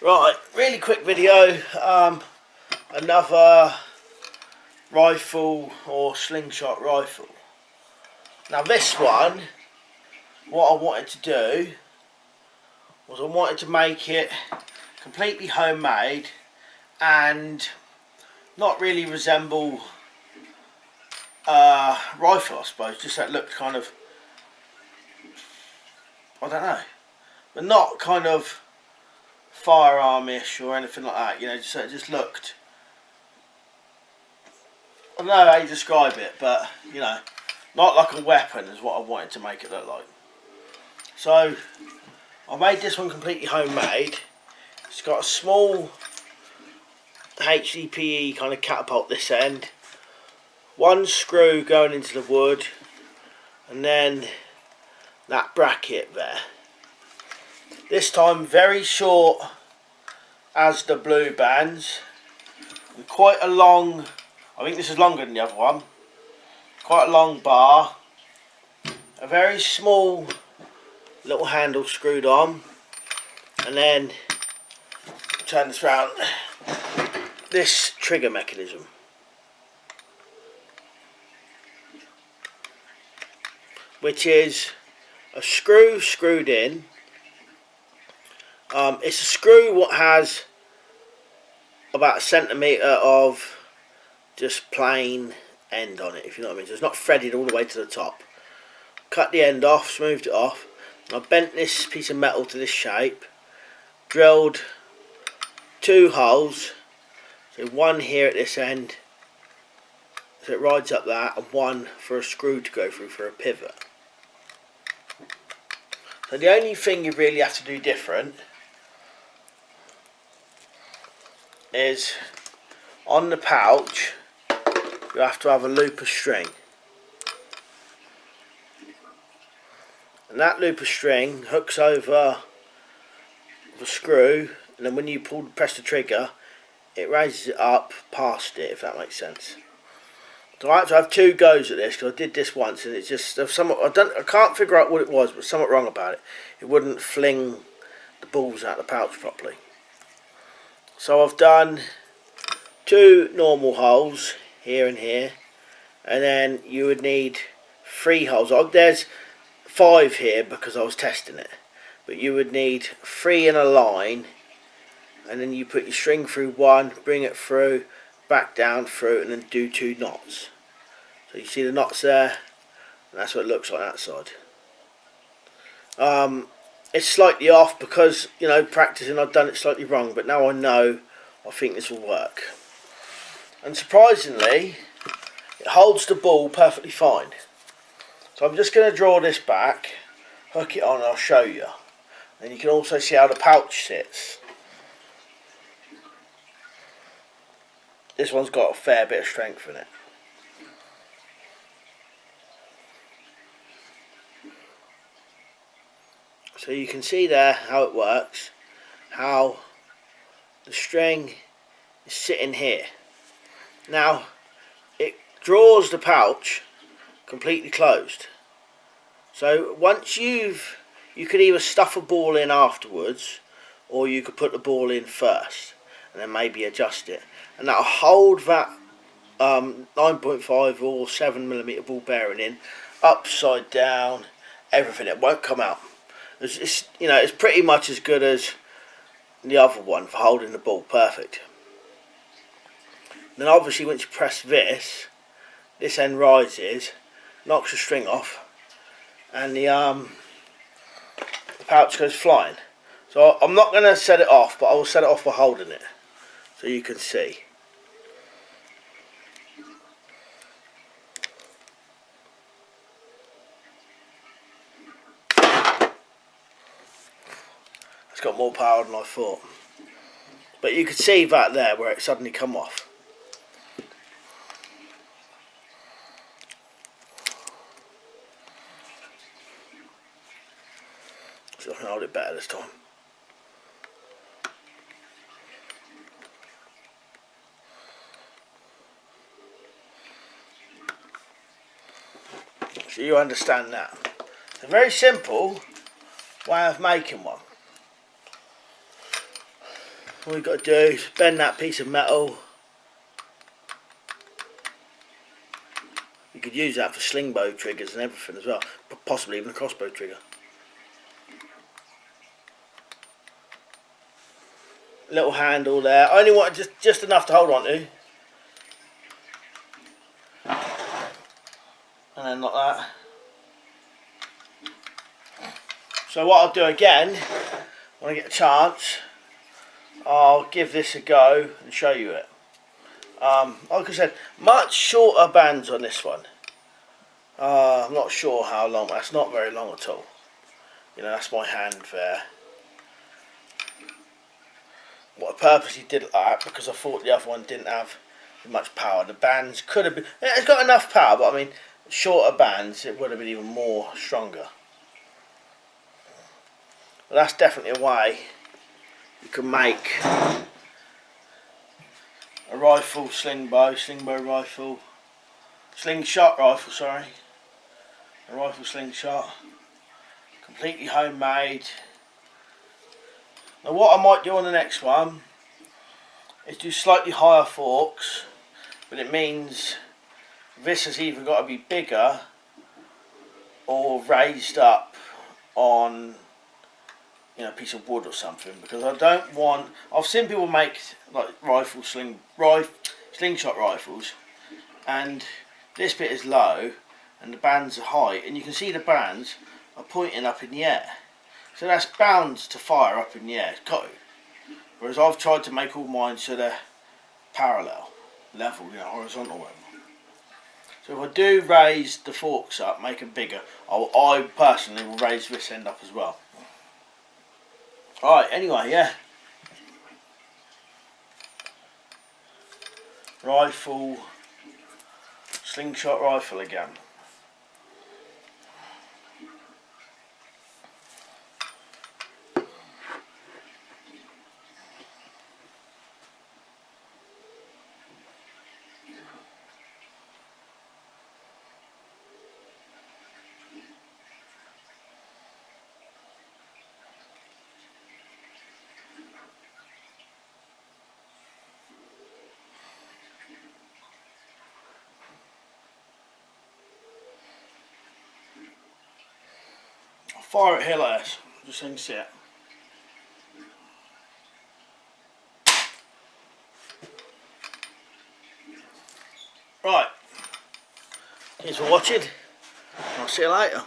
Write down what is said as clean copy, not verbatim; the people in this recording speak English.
Right, really quick video. Another rifle or slingshot rifle. Now this one, what I wanted to do was I wanted to make it completely homemade and not really resemble a rifle, I suppose. Just that looked kind of, I don't know, but not kind of firearm-ish or anything like that, you know, so it just looked, I don't know how you describe it, but you know, not like a weapon is what I wanted to make it look like. So I made this one completely homemade. It's got a small HDPE kind of catapult this end, one screw going into the wood, and then that bracket there. This time very short as the blue bands, and quite a long, I think this is longer than the other one, quite a long bar, a very small little handle screwed on, and then turn this round, this trigger mechanism. Which is a screw screwed in. It's a screw what has about 1 centimetre of just plain end on it, if you know what I mean. So it's not threaded all the way to the top. Cut the end off, smoothed it off. I bent this piece of metal to this shape, drilled 2 holes, so one here at this end, so it rides up that, and one for a screw to go through for a pivot. So the only thing you really have to do different is on the pouch you have to have a loop of string, and that loop of string hooks over the screw, and then when you press the trigger it raises it up past it, if that makes sense. So I have to have 2 goes at this because I did this once and it's just I can't figure out what it was, but something wrong about it. It wouldn't fling the balls out of the pouch properly. So I've done 2 normal holes here and here, and then you would need 3 holes. There's 5 here because I was testing it, but you would need 3 in a line, and then you put your string through one, bring it through, back down through, and then do 2 knots. So you see the knots there, and that's what it looks like that side. It's slightly off because, you know, practicing I've done it slightly wrong, but now I know, I think this will work. And surprisingly, it holds the ball perfectly fine. So I'm just going to draw this back, hook it on, and I'll show you. And you can also see how the pouch sits. This one's got a fair bit of strength in it. So you can see there how it works, how the string is sitting here. Now it draws the pouch completely closed. So once you could either stuff a ball in afterwards, or you could put the ball in first and then maybe adjust it, and that'll hold that 9.5 or 7mm ball bearing in upside down, everything. It won't come out. It's you know, it's pretty much as good as the other one for holding the ball perfect. Then obviously once you press this end rises, knocks the string off, and the pouch goes flying. So I'm not going to set it off, but I will set it off by holding it so you can see. It's got more power than I thought, but you could see that there where it suddenly come off. So I can hold it better this time. So you understand that. It's a very simple way of making one. All you've got to do is bend that piece of metal. You could use that for sling bow triggers and everything as well, possibly even a crossbow trigger. Little handle there. I only want just enough to hold on to. And then like that. So what I'll do again, when I get a chance, I'll give this a go and show you it. Like I said, much shorter bands on this one. I'm not sure how long, that's not very long at all. You know, that's my hand there. What I purposely did like that because I thought the other one didn't have much power. The bands could have been, it's got enough power, but I mean, shorter bands, it would have been even more stronger. But that's definitely a way you can make a rifle, sling bow rifle, slingshot rifle, sorry. A rifle slingshot, completely homemade. Now what I might do on the next one is do slightly higher forks, but it means this has either got to be bigger or raised up on, you know, a piece of wood or something, because I don't want, I've seen people make like slingshot rifles, and this bit is low and the bands are high, and you can see the bands are pointing up in the air, so that's bound to fire up in the air. It's got to. Whereas I've tried to make all mine so they're parallel, level, you know, horizontal level. So if I do raise the forks up, make them bigger, I personally will raise this end up as well. Alright, anyway, yeah. Rifle, slingshot rifle again. Fire it here like this, just so you can see it. Right, thanks for watching, I'll see you later.